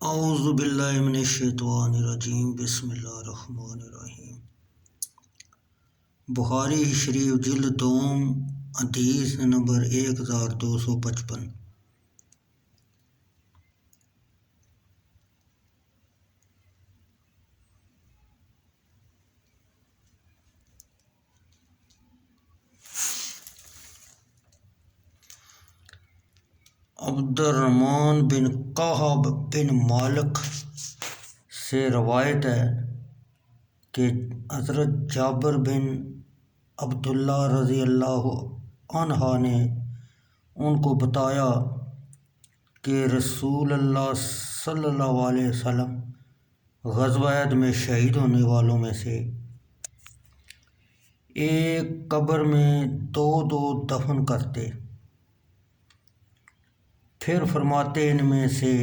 اعوذ باللہ من الشیطان الرجیم بسم اللہ الرحمن الرحیم۔ بخاری شریف جلد دوم حدیث نمبر 1255۔ عبد الرحمن بن قہب بن مالک سے روایت ہے کہ حضرت جابر بن عبداللہ رضی اللہ عنہ نے ان کو بتایا کہ رسول اللہ صلی اللہ علیہ وسلم غزوہ عہد میں شہید ہونے والوں میں سے ایک قبر میں دو دفن کرتے، پھر فرماتے ان میں سے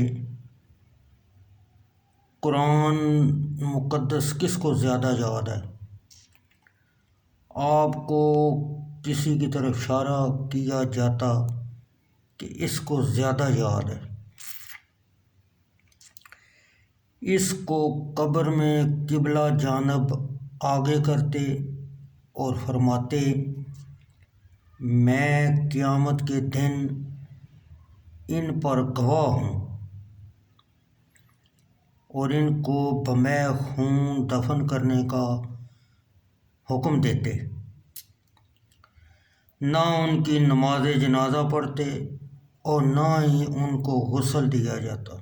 قرآن مقدس کس کو زیادہ یاد ہے؟ آپ کو کسی کی طرف اشارہ کیا جاتا کہ اس کو زیادہ یاد ہے۔ اس کو قبر میں قبلہ جانب آگے کرتے اور فرماتے، میں قیامت کے دن ان پر گواہ ہوں، اور ان کو بمے خون دفن کرنے کا حکم دیتے، نہ ان کی نماز جنازہ پڑھتے اور نہ ہی ان کو غسل دیا جاتا۔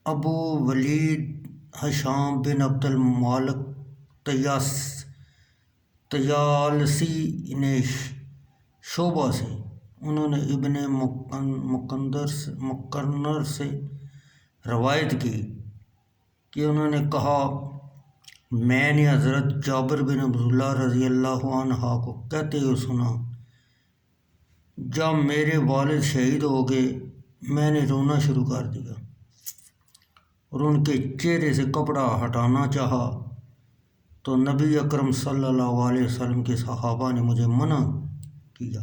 ابو ولید ہشام بن عبد المالک طیالسی نے شعبہ سے، انہوں نے ابن مقرنر سے روایت کی کہ انہوں نے کہا، میں نے حضرت جابر بن عبداللہ رضی اللہ عنہ کو کہتے ہوئے سنا، جب میرے والد شہید ہو گئے میں نے رونا شروع کر دیا اور ان کے چہرے سے کپڑا ہٹانا چاہا تو نبی اکرم صلی اللہ علیہ وسلم کے صحابہ نے مجھے منع کیا،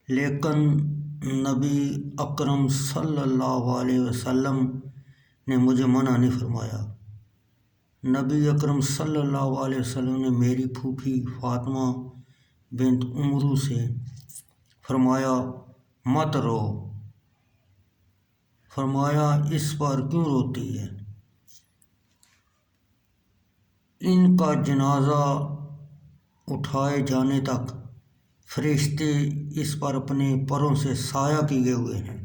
لیکن نبی اکرم صلی اللہ علیہ وسلم نے مجھے منع نہیں فرمایا۔ نبی اکرم صلی اللہ علیہ وسلم نے میری پھوپھی فاطمہ بنت عمرو سے فرمایا، مت رو۔ فرمایا، اس پر کیوں روتی ہے؟ ان کا جنازہ اٹھائے جانے تک فرشتے اس پر اپنے پروں سے سایہ کیے ہوئے ہیں۔